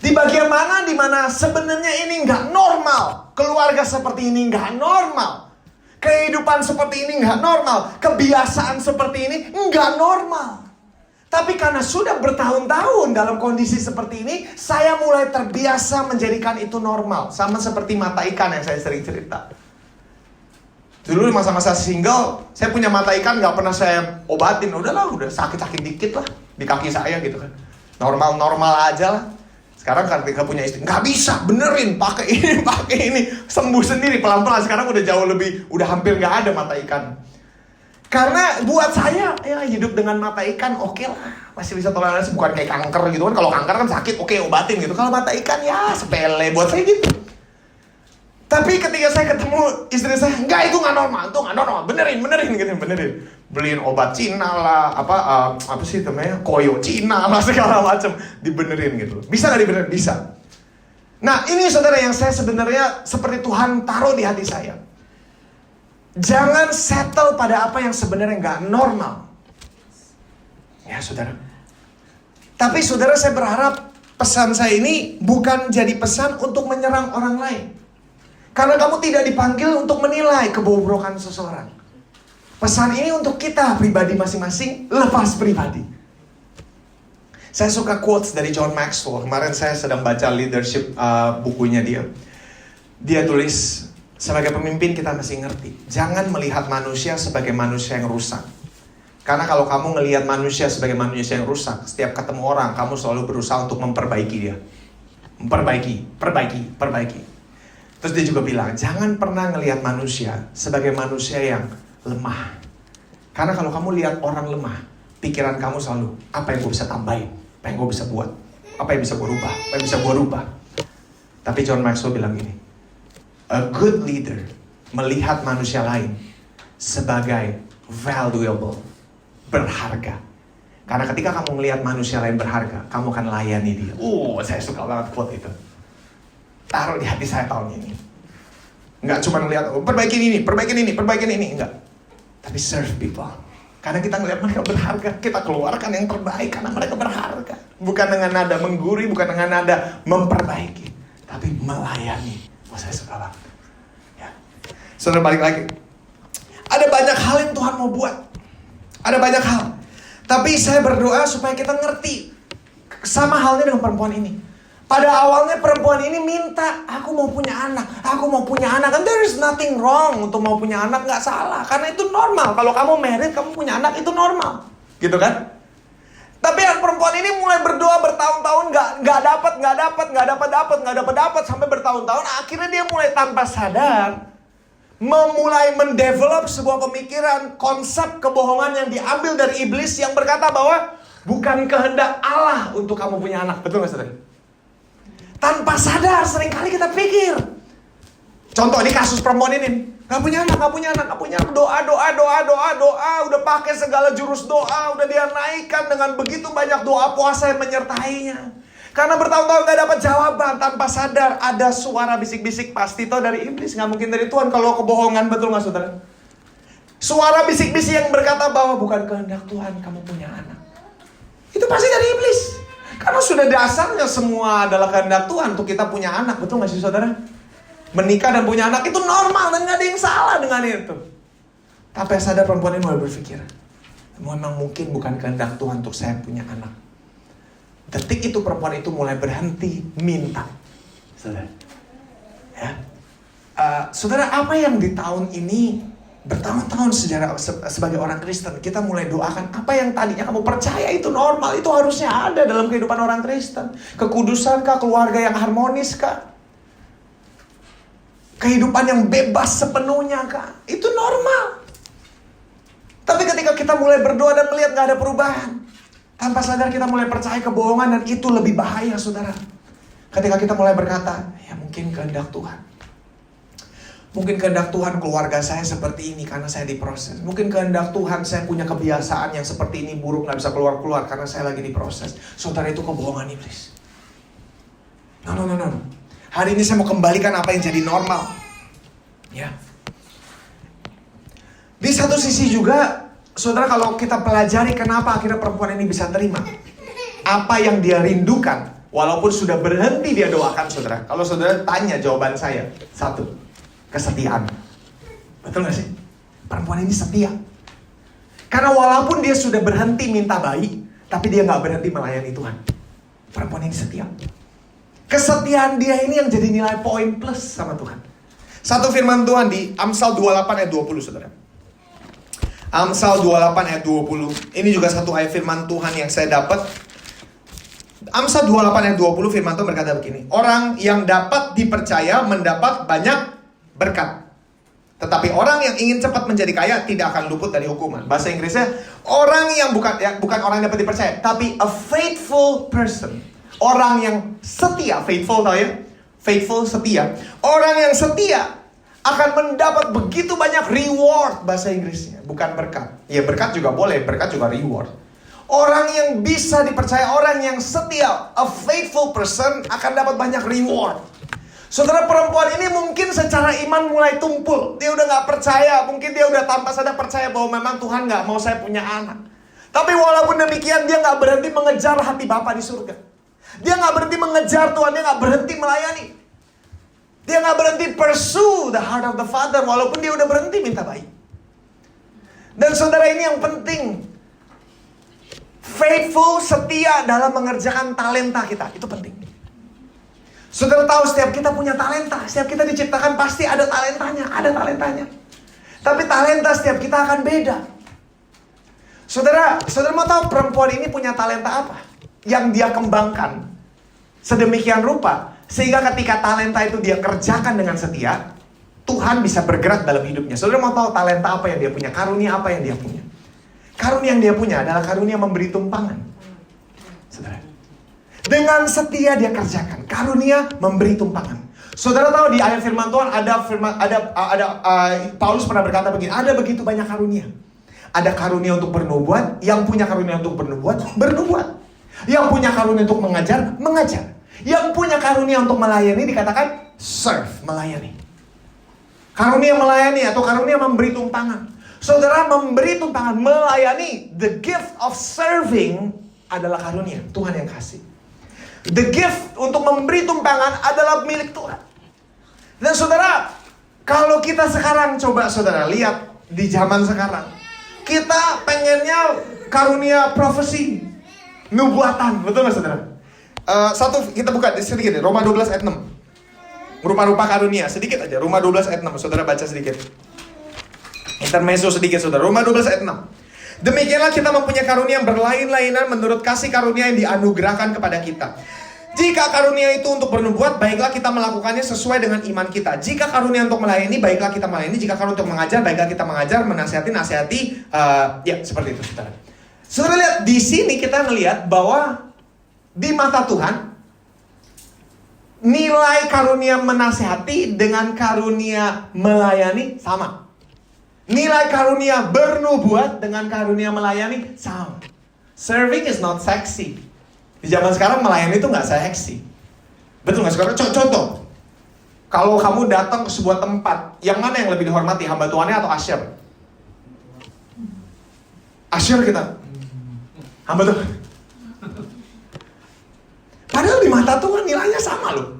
Di bagian mana di mana sebenarnya ini nggak normal. Keluarga seperti ini nggak normal. Kehidupan seperti ini nggak normal. Kebiasaan seperti ini nggak normal. Tapi karena sudah bertahun-tahun dalam kondisi seperti ini, saya mulai terbiasa menjadikan itu normal. Sama seperti mata ikan yang saya sering cerita. Dulu masa-masa single, saya punya mata ikan nggak pernah saya obatin. Udahlah, udah sakit-sakit dikit lah di kaki saya gitu kan. Normal-normal aja lah. Sekarang ketika punya istri, nggak bisa, benerin, pakai ini, sembuh sendiri pelan-pelan. Sekarang udah jauh lebih, udah hampir nggak ada mata ikan. Karena buat saya, ya hidup dengan mata ikan oke lah, masih bisa toleransi, bukan kayak kanker gitu kan. Kalau kanker kan sakit, oke obatin gitu. Kalau mata ikan ya sepele buat saya gitu. Tapi ketika saya ketemu istri saya, enggak, itu nggak normal, benerin gitu, benerin. Beliin obat Cina lah, apa sih namanya, koyo Cina lah segala macam, dibenerin gitu. Bisa nggak dibenerin? Bisa. Nah ini saudara yang saya sebenarnya seperti Tuhan taruh di hati saya. Jangan settle pada apa yang sebenarnya nggak normal. Ya saudara. Tapi saudara, saya berharap pesan saya ini bukan jadi pesan untuk menyerang orang lain. Karena kamu tidak dipanggil untuk menilai kebobrokan seseorang. Pesan ini untuk kita pribadi masing-masing, lepas pribadi. Saya suka quotes dari John Maxwell. Kemarin saya sedang baca leadership bukunya dia. Dia tulis, sebagai pemimpin kita mesti ngerti, jangan melihat manusia sebagai manusia yang rusak. Karena kalau kamu ngelihat manusia sebagai manusia yang rusak, setiap ketemu orang, kamu selalu berusaha untuk memperbaiki dia. Perbaiki. Terus dia juga bilang, jangan pernah ngelihat manusia sebagai manusia yang lemah. Karena kalau kamu lihat orang lemah, pikiran kamu selalu, apa yang gue bisa tambahin? Apa yang gue bisa buat? Apa yang bisa gue rubah? Tapi John Maxwell bilang gini, A good leader melihat manusia lain sebagai valuable, berharga. Karena ketika kamu melihat manusia lain berharga, kamu akan layani dia. Saya suka banget quote itu. Taruh di hati saya tahun ini. Enggak cuma melihat, perbaikin ini, enggak. Tapi serve people. Karena kita ngelihat mereka berharga, kita keluarkan yang terbaik karena mereka berharga. Bukan dengan nada menggurui, bukan dengan nada memperbaiki, tapi melayani. Saya suka banget. Ya. Saudara, balik lagi. Ada banyak hal yang Tuhan mau buat. Ada banyak hal. Tapi saya berdoa supaya kita ngerti. Sama halnya dengan perempuan ini. Pada awalnya perempuan ini minta, aku mau punya anak. Aku mau punya anak. And there is nothing wrong untuk mau punya anak, gak salah. Karena itu normal. Kalau kamu married, kamu punya anak, itu normal. Gitu kan? Tapi yang perempuan ini mulai berdoa bertahun-tahun, gak dapat, sampai bertahun-tahun. Akhirnya dia mulai tanpa sadar memulai mendevelop sebuah pemikiran, konsep kebohongan yang diambil dari iblis yang berkata bahwa bukan kehendak Allah untuk kamu punya anak. Betul gak saudara? Tanpa sadar seringkali kita pikir. Contoh ini kasus perempuan ini, gak punya anak, doa, udah pakai segala jurus doa, udah dia naikkan dengan begitu banyak doa puasa yang menyertainya. Karena bertahun-tahun gak dapat jawaban, tanpa sadar ada suara bisik-bisik, pasti itu dari iblis, gak mungkin dari Tuhan. Kalau kebohongan, betul gak saudara? Suara bisik-bisik yang berkata bahwa bukan kehendak Tuhan kamu punya anak, itu pasti dari iblis. Karena sudah dasarnya semua adalah kehendak Tuhan untuk kita punya anak, betul gak sih saudara? Menikah dan punya anak itu normal dan gak ada yang salah dengan itu. Tapi sadar perempuan ini mulai berpikir, memang mungkin bukan kehendak Tuhan untuk saya punya anak. Detik itu perempuan itu mulai berhenti minta. Saudara, ya, saudara, apa yang di tahun ini bertahun-tahun sebagai orang Kristen kita mulai doakan apa yang tadinya kamu percaya itu normal, itu harusnya ada dalam kehidupan orang Kristen. Kekudusan kah, keluarga yang harmonis kah, kehidupan yang bebas sepenuhnya kah, itu normal. Tapi ketika kita mulai berdoa dan melihat gak ada perubahan, tanpa sadar kita mulai percaya kebohongan, dan itu lebih bahaya saudara. Ketika kita mulai berkata, ya mungkin kehendak Tuhan. Mungkin kehendak Tuhan keluarga saya seperti ini karena saya diproses. Mungkin kehendak Tuhan saya punya kebiasaan yang seperti ini buruk, gak bisa keluar-keluar karena saya lagi diproses. Saudara, itu kebohongan iblis. No. Hari ini saya mau kembalikan apa yang jadi normal. Ya. Di satu sisi juga, saudara, kalau kita pelajari kenapa akhirnya perempuan ini bisa terima apa yang dia rindukan, walaupun sudah berhenti dia doakan, saudara. Kalau saudara tanya, jawaban saya satu, kesetiaan. Betul gak sih? Perempuan ini setia. Karena walaupun dia sudah berhenti minta bayi, tapi dia gak berhenti melayani Tuhan. Perempuan ini setia. Kesetiaan dia ini yang jadi nilai poin plus sama Tuhan. Satu firman Tuhan di Amsal 28 ayat 20, saudara. Amsal 28 ayat 20. Ini juga satu ayat firman Tuhan yang saya dapat. Amsal 28 ayat 20 firman Tuhan berkata begini. Orang yang dapat dipercaya mendapat banyak berkat. Tetapi orang yang ingin cepat menjadi kaya tidak akan luput dari hukuman. Bahasa Inggrisnya, orang yang bukan orang yang dapat dipercaya, tapi a faithful person. Orang yang setia, faithful tahu ya? Faithful, setia. Orang yang setia akan mendapat begitu banyak reward, bahasa Inggrisnya, bukan berkat. Ya berkat juga boleh, berkat juga reward. Orang yang bisa dipercaya, orang yang setia, a faithful person, akan dapat banyak reward. Saudara, perempuan ini mungkin secara iman mulai tumpul. Dia udah gak percaya, mungkin dia udah tanpa sadar percaya bahwa memang Tuhan gak mau saya punya anak. Tapi walaupun demikian, dia gak berhenti mengejar hati Bapa di surga. Dia gak berhenti mengejar Tuhan, dia gak berhenti melayani. Dia gak berhenti pursue the heart of the Father, walaupun dia udah berhenti minta bayi. Dan saudara, ini yang penting. Faithful, setia dalam mengerjakan talenta kita, itu penting. Saudara tahu setiap kita punya talenta. Setiap kita diciptakan pasti ada talentanya. Tapi talenta setiap kita akan beda. Saudara mau tahu perempuan ini punya talenta apa? Yang dia kembangkan sedemikian rupa, sehingga ketika talenta itu dia kerjakan dengan setia, Tuhan bisa bergerak dalam hidupnya. Saudara mau tahu talenta apa yang dia punya? Karunia apa yang dia punya? Karunia yang dia punya adalah karunia memberi tumpangan. Saudara, dengan setia dia kerjakan karunia memberi tumpangan. Saudara tahu di ayat firman Tuhan Paulus pernah berkata begini, ada begitu banyak karunia. Ada karunia untuk bernubuat, yang punya karunia untuk bernubuat. Yang punya karunia untuk mengajar. Yang punya karunia untuk melayani dikatakan serve, melayani. Karunia melayani atau karunia memberi tumpangan. Saudara, memberi tumpangan, melayani, the gift of serving adalah karunia Tuhan yang kasih. The gift untuk memberi tumpangan adalah milik Tuhan. Dan saudara, kalau kita sekarang coba saudara lihat di zaman sekarang, kita pengennya karunia profesi, nubuatan, betul nggak saudara? Satu kita buka sedikit deh, Roma 12 ayat 6. Rupa-rupa karunia, sedikit aja, Roma 12 ayat 6, saudara baca sedikit. Intermezzo sedikit saudara, Roma 12 ayat 6. Demikianlah kita mempunyai karunia yang berlain-lainan menurut kasih karunia yang dianugerahkan kepada kita. Jika karunia itu untuk bernubuat, baiklah kita melakukannya sesuai dengan iman kita. Jika karunia untuk melayani, baiklah kita melayani. Jika karunia untuk mengajar, baiklah kita mengajar, nasihati. Ya, seperti itu saudara. Saudara lihat, di sini kita melihat bahwa di mata Tuhan, nilai karunia menasihati dengan karunia melayani sama. Nilai karunia bernubuat dengan karunia melayani sama. Serving is not sexy. Di zaman sekarang melayani itu nggak seksi. Betul nggak sekarang? Contoh, kalau kamu datang ke sebuah tempat, yang mana yang lebih dihormati, hamba Tuhannya atau asyir? Asyir kita, hamba Tuhan. Padahal di mata Tuhan nilainya sama loh.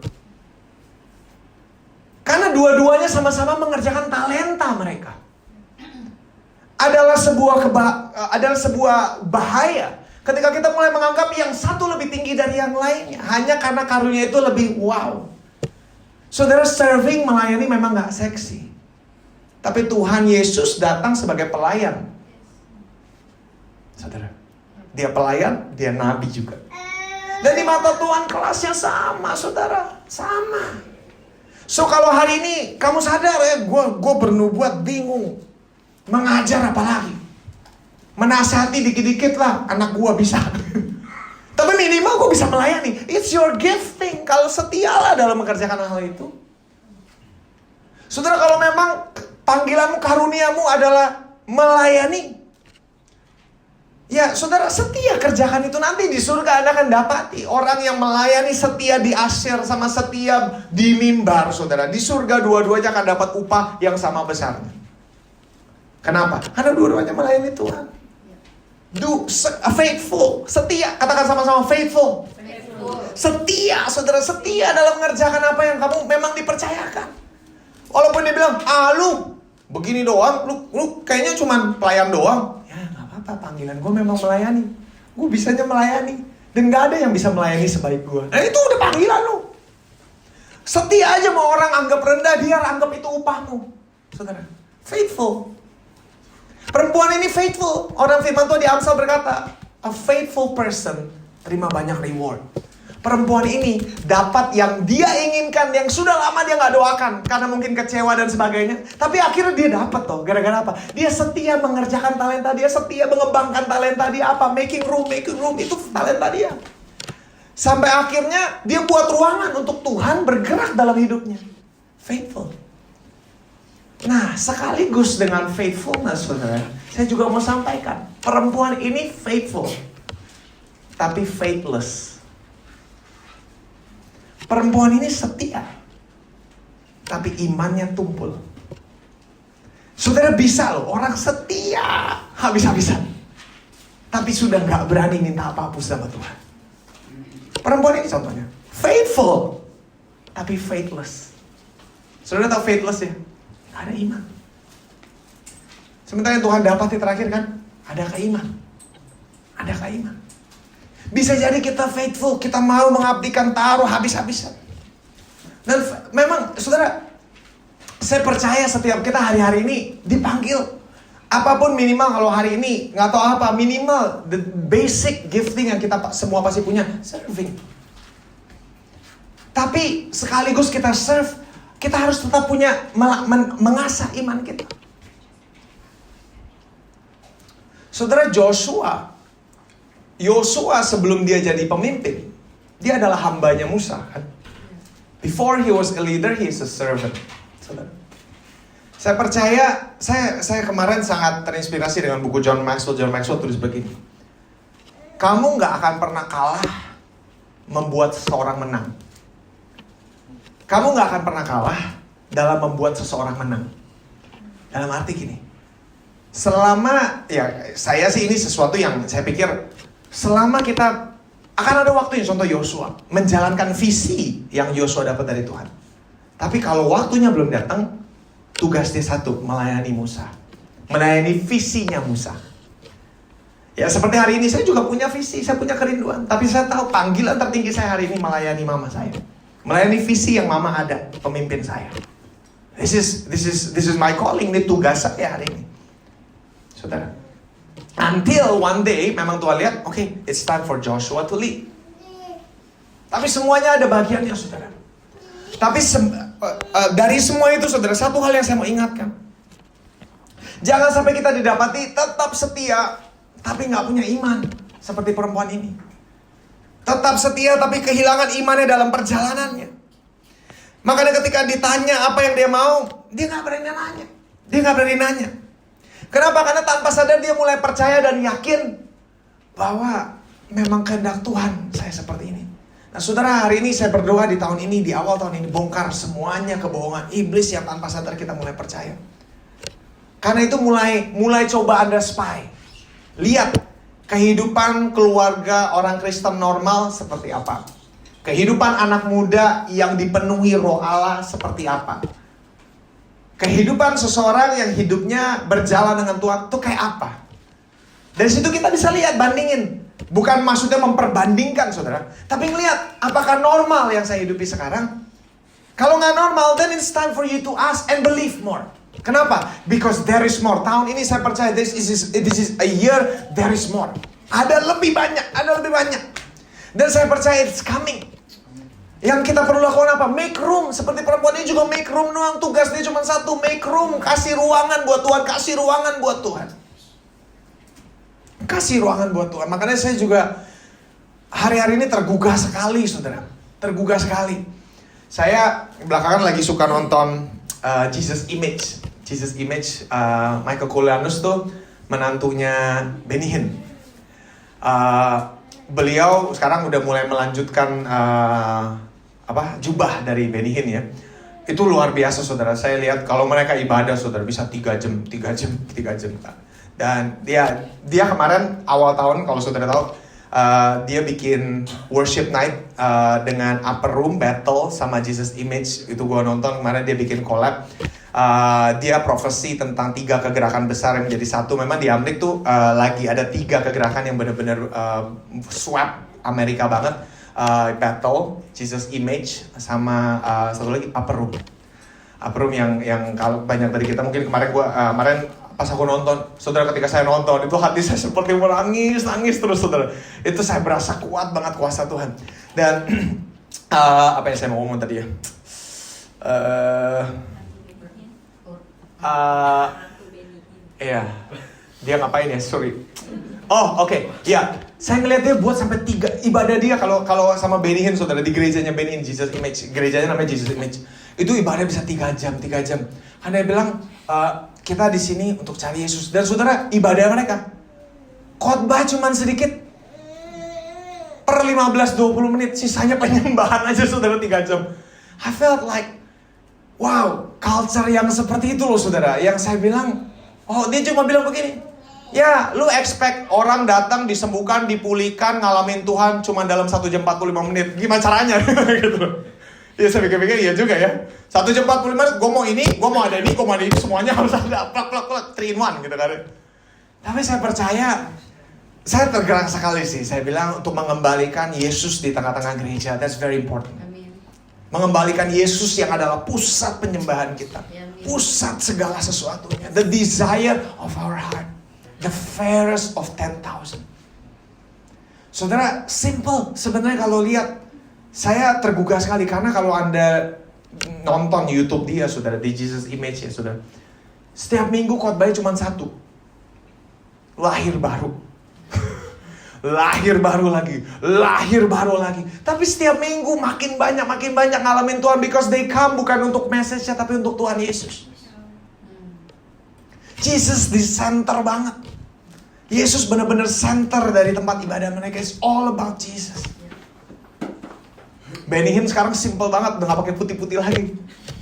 Karena dua-duanya sama-sama mengerjakan talenta mereka. Adalah sebuah bahaya ketika kita mulai menganggap yang satu lebih tinggi dari yang lainnya hanya karena karunia itu lebih wow. Saudara, serving, melayani memang gak seksi, tapi Tuhan Yesus datang sebagai pelayan. Saudara, dia pelayan, dia nabi juga. Dan di mata Tuhan kelasnya sama, saudara, sama. So kalau hari ini kamu sadar ya, gue bernubuat bingung, mengajar apalagi, menasihati dikit-dikit lah, anak gua bisa. Tapi minimal gua bisa melayani. It's your gifting. Kalau setialah dalam mengerjakan hal itu. Saudara, kalau memang panggilanmu, karuniamu adalah melayani, ya saudara, setia kerjakan itu. Nanti di surga Anda akan dapati orang yang melayani setia di asyir sama setia di mimbar, saudara. Di surga dua-duanya akan dapat upah yang sama besarnya. Kenapa? Karena dua-duanya melayani Tuhan. Faithful, setia. Katakan sama-sama, faithful. Setia, saudara, setia dalam mengerjakan apa yang kamu memang dipercayakan. Walaupun dia bilang, lu begini doang, lu kayaknya cuma pelayan doang. Ya gak apa-apa, panggilan gue memang melayani. Gue bisanya melayani. Dan gak ada yang bisa melayani sebaik gue. Dan itu udah panggilan lu. Setia aja mau orang anggap rendah, dia anggap itu upahmu. Saudara, faithful. Perempuan ini faithful. Orang firman Tuhan di Amsal berkata, a faithful person terima banyak reward. Perempuan ini dapat yang dia inginkan, yang sudah lama dia gak doakan karena mungkin kecewa dan sebagainya. Tapi akhirnya dia dapat toh. Gara-gara apa? Dia setia mengerjakan talenta dia, setia mengembangkan talenta dia. Apa? Making room, itu talenta dia. Sampai akhirnya dia buat ruangan untuk Tuhan bergerak dalam hidupnya. Faithful. Nah, sekaligus dengan faithfulness, saudara, saya juga mau sampaikan, perempuan ini faithful, tapi faithless. Perempuan ini setia, tapi imannya tumpul. Saudara, bisa loh, orang setia habis-habisan, tapi sudah gak berani minta apa-apa sama Tuhan. Perempuan ini contohnya, faithful, tapi faithless. Saudara tahu faithless ya? Ada iman. Sementara yang Tuhan dapati terakhir kan, ada keiman. Bisa jadi kita faithful, kita mau mengabdikan, taruh habis-habisan. Dan memang saudara, saya percaya setiap kita hari-hari ini dipanggil. Apapun minimal kalau hari ini, gak tahu apa, minimal the basic gifting yang kita semua pasti punya, serving. Tapi sekaligus kita serve, kita harus tetap punya mengasah iman kita. Saudara, Yosua, sebelum dia jadi pemimpin, dia adalah hambanya Musa kan? Before he was a leader, he is a servant. Saudara. Saya percaya, saya kemarin sangat terinspirasi dengan buku John Maxwell. John Maxwell tulis begini. Kamu nggak akan pernah kalah membuat seseorang menang. Kamu nggak akan pernah kalah dalam membuat seseorang menang. Dalam arti gini, selama, ya saya sih ini sesuatu yang saya pikir, selama kita akan ada waktunya, contoh Yosua, menjalankan visi yang Yosua dapat dari Tuhan. Tapi kalau waktunya belum datang, tugas dia satu, melayani Musa. Melayani visinya Musa. Ya seperti hari ini saya juga punya visi, saya punya kerinduan. Tapi saya tahu panggilan tertinggi saya hari ini melayani mama saya. Melayani visi yang mama ada, pemimpin saya. This is my calling, ini tugas saya hari ini. Saudara. Until one day memang Tuhan lihat, okay, it's time for Joshua to lead. Tapi semuanya ada bagiannya, saudara. Tapi dari semua itu, saudara, satu hal yang saya mau ingatkan. Jangan sampai kita didapati tetap setia, tapi nggak punya iman. Seperti perempuan ini. Tetap setia, tapi kehilangan imannya dalam perjalanannya. Makanya ketika ditanya apa yang dia mau, dia nggak berani nanya. Dia nggak berani nanya. Kenapa? Karena tanpa sadar dia mulai percaya dan yakin bahwa memang kehendak Tuhan saya seperti ini. Nah saudara, hari ini saya berdoa di tahun ini, di awal tahun ini, bongkar semuanya kebohongan iblis yang tanpa sadar kita mulai percaya. Karena itu mulai coba Anda spy. Lihat kehidupan keluarga orang Kristen normal seperti apa. Kehidupan anak muda yang dipenuhi roh Allah seperti apa. Kehidupan seseorang yang hidupnya berjalan dengan Tuhan itu kayak apa. Dari situ kita bisa lihat, bandingin. Bukan maksudnya memperbandingkan, saudara. Tapi ngelihat, apakah normal yang saya hidupi sekarang? Kalau nggak normal, then it's time for you to ask and believe more. Kenapa? Because there is more. Tahun ini saya percaya this is a year, there is more. Ada lebih banyak. Dan saya percaya it's coming. Yang kita perlu lakukan apa? Make room. Seperti perempuan ini juga make room doang. Tugas dia cuma satu, make room. Kasih ruangan buat Tuhan. Kasih ruangan buat Tuhan. Kasih ruangan buat Tuhan. Makanya saya juga hari-hari ini tergugah sekali, saudara. Tergugah sekali. Saya belakangan lagi suka nonton Jesus Image. Jesus Image, Michael Koulianos tuh menantunya Benny Hinn. Beliau sekarang udah mulai melanjutkan jubah dari Benny Hinn ya. Itu luar biasa, saudara. Saya lihat kalau mereka ibadah, saudara, bisa 3 jam. Dan dia kemarin awal tahun, kalau saudara tahu, dia bikin worship night dengan Upper Room battle sama Jesus Image. Itu gua nonton kemarin, dia bikin collab. Dia profesi tentang 3 kegerakan besar yang menjadi satu. Memang di Amerika tuh lagi ada 3 kegerakan yang benar-benar swap Amerika banget. Battle, Jesus Image, sama satu lagi Upper Room. Upper Room yang kalau banyak dari kita mungkin kemarin pas aku nonton, saudara, ketika saya nonton itu hati saya seperti menangis terus, saudara. Itu saya berasa kuat banget kuasa Tuhan. Dan apa yang saya mau ngomong tadi ya? Iya, dia ngapain ya? Sorry. Oh, oke. Ya, saya ngeliat dia buat sampai 3 ibadah dia kalau sama Benny Hinn, saudara, di gerejanya Benny Hinn, Jesus Image. Gerejanya namanya Jesus Image. Itu ibadah bisa 3 jam. Karena dia bilang, kita di sini untuk cari Yesus. Dan saudara, ibadah mereka khotbah cuman sedikit per 15-20 menit, sisanya penyembahan aja, saudara, 3 jam. I felt like, wow, culture yang seperti itu loh, saudara. Yang saya bilang, dia cuma bilang begini, ya, lu expect orang datang disembuhkan, dipulihkan, ngalamin Tuhan cuma dalam 1 jam 45 menit. Gimana caranya? Gitu. Ya saya pikir-pikir iya juga ya. 1 jam 45 menit, gue mau ini, gue mau ada ini, semuanya harus ada plak 3 in 1 gitu kan. Tapi saya percaya, saya tergerak sekali sih. Saya bilang untuk mengembalikan Yesus di tengah-tengah gereja, that's very important. Amin. Mengembalikan Yesus yang adalah pusat penyembahan kita. Pusat segala sesuatunya. The desire of our heart. The fairest of 10,000. Saudara, simple. Sebenarnya kalau lihat, saya tergugah sekali karena kalau Anda nonton YouTube dia, saudara, di Jesus Image ya, saudara. Setiap minggu khotbahnya cuma 1. Lahir baru. lahir baru lagi, lahir baru lagi. Tapi setiap minggu makin banyak ngalamin Tuhan, because they come bukan untuk message-nya, tapi untuk Tuhan Yesus. Jesus di center banget. Yesus benar-benar center dari tempat ibadah mereka. It's all about Jesus. Benny Hinn sekarang simple banget, udah gak pakai putih-putih lagi.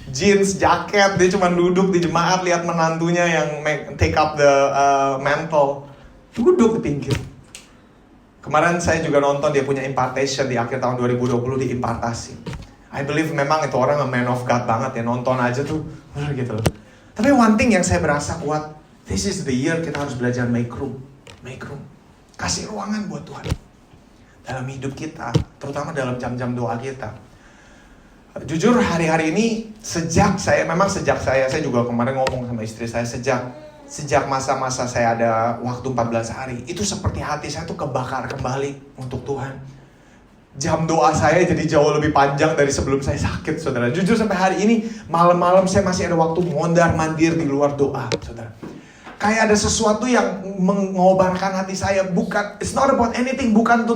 Jeans, jaket, dia cuma duduk di jemaat lihat menantunya yang take up the mantle. Duduk di pinggir. Kemarin saya juga nonton dia punya impartation di akhir tahun 2020 di impartasi. I believe memang itu orang a man of God banget ya, nonton aja tuh gitu. Tapi one thing yang saya berasa kuat, this is the year kita harus belajar make room. Kasih ruangan buat Tuhan dalam hidup kita, terutama dalam jam-jam doa kita. Jujur hari-hari ini sejak saya juga kemarin ngomong sama istri saya, sejak masa-masa saya ada waktu 14 hari, itu seperti hati saya tuh kebakar kembali untuk Tuhan. Jam doa saya jadi jauh lebih panjang dari sebelum saya sakit, saudara. Jujur sampai hari ini malam-malam saya masih ada waktu mondar-mandir di luar doa, saudara. Kayak ada sesuatu yang mengobarkan hati saya. Bukan, it's not about anything. Bukan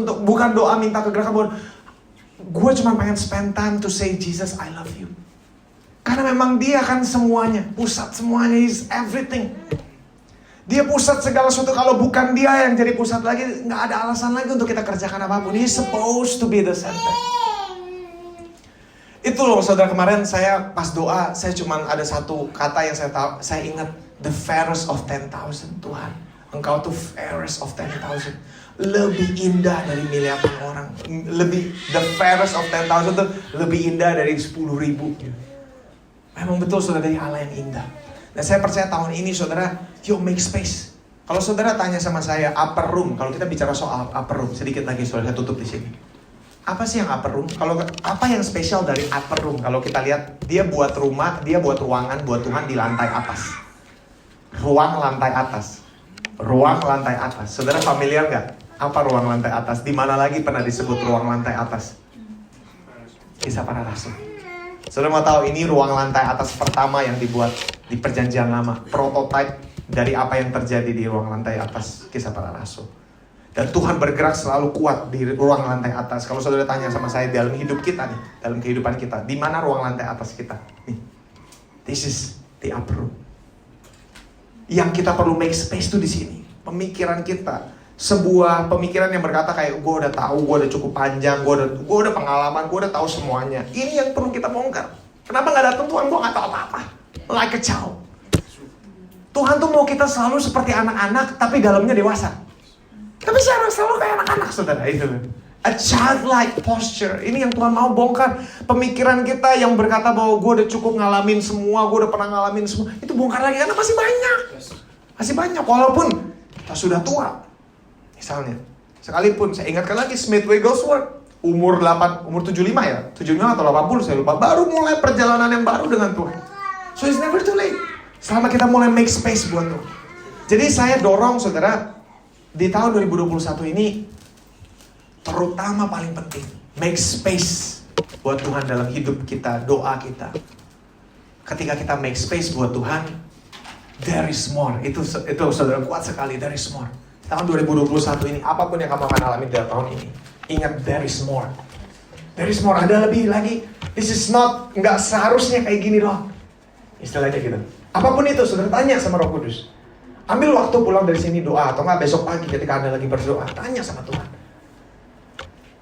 doa minta kegerakan. Gue cuma pengen spend time to say, Jesus, I love you. Karena memang dia kan semuanya, pusat semuanya, is everything. Dia pusat segala sesuatu. Kalau bukan dia yang jadi pusat lagi, nggak ada alasan lagi untuk kita kerjakan apapun. He's supposed to be the center. Itu loh saudara, kemarin saya pas doa, saya cuma ada satu kata yang saya ingat. The fairest of 10,000. Tuhan, Engkau tuh fairest of 10,000. Lebih indah dari miliaran orang. The fairest of 10,000 tuh lebih indah dari 10,000. Memang betul saudara, dari Allah yang indah. Dan saya percaya tahun ini saudara, make space. Kalau saudara tanya sama saya, upper room. Kalau kita bicara soal upper room, sedikit lagi saudara, saya tutup di sini. Apa sih yang upper room? Apa yang spesial dari upper room? Kalau kita lihat, dia buat rumah, dia buat ruangan buat Tuhan di lantai atas. Ruang lantai atas. Saudara familiar gak? Apa ruang lantai atas? Di mana lagi pernah disebut ruang lantai atas? Kisah Para Rasul. Saudara mau tahu, ini ruang lantai atas pertama yang dibuat di Perjanjian Lama. Prototipe dari apa yang terjadi di ruang lantai atas Kisah Para Rasul. Dan Tuhan bergerak selalu kuat di ruang lantai atas. Kalau saudara tanya sama saya dalam hidup kita nih, dalam kehidupan kita, di mana ruang lantai atas kita? Nih, this is the upper room. Yang kita perlu make space tuh di sini. Pemikiran kita, sebuah pemikiran yang berkata kayak gue udah tahu, gue udah cukup panjang, gue udah pengalaman, gue udah tahu semuanya. Ini yang perlu kita bongkar. Kenapa nggak datang Tuhan? Gue nggak tahu apa-apa. Like a child. Tuhan tuh mau kita selalu seperti anak-anak, tapi dalamnya dewasa. Tapi saya selalu kayak anak-anak, saudara, itu. A childlike posture. Ini yang Tuhan mau bongkar. Pemikiran kita yang berkata bahwa gue udah cukup ngalamin semua, gue udah pernah ngalamin semua. Itu bongkar lagi, karena masih banyak. Masih banyak, walaupun kita sudah tua. Misalnya, sekalipun saya ingatkan lagi Smith Wigglesworth. Umur 75 ya? 75 atau 80 saya lupa. Baru mulai perjalanan yang baru dengan Tuhan. So it's never too late. Selama kita mulai make space buat Tuhan. Jadi saya dorong saudara, di tahun 2021 ini, terutama paling penting, make space buat Tuhan dalam hidup kita, doa kita. Ketika kita make space buat Tuhan, there is more. Itu saudara kuat sekali, there is more. Tahun 2021 ini, apapun yang kamu akan alami dalam tahun ini, ingat there is more. There is more, ada lebih lagi. This is not, nggak seharusnya kayak gini loh. Istilahnya gitu. Apapun itu, saudara tanya sama Roh Kudus. Ambil waktu pulang dari sini doa, atau nggak besok pagi ketika Anda lagi berdoa, tanya sama Tuhan.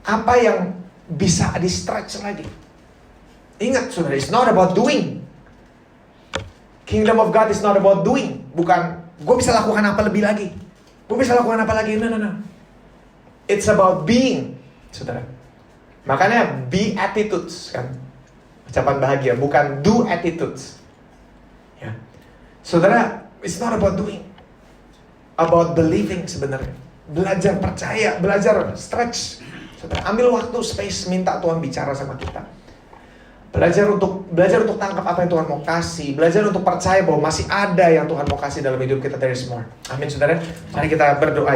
Apa yang bisa di-stretch lagi? Ingat saudara, it's not about doing. Kingdom of God is not about doing. Bukan, gue bisa lakukan apa lebih lagi. Gue bisa lakukan apa lagi. No. It's about being, saudara. Makanya be attitudes kan. Ucapan bahagia, bukan do attitudes. Ya. Saudara, it's not about doing. About believing sebenarnya. Belajar percaya, belajar stretch. Saudara, ambil waktu, space, minta Tuhan bicara sama kita. Belajar untuk tangkap apa yang Tuhan mau kasih. Belajar untuk percaya bahwa masih ada yang Tuhan mau kasih dalam hidup kita. There is more. Amin, saudara. Mari kita berdoa.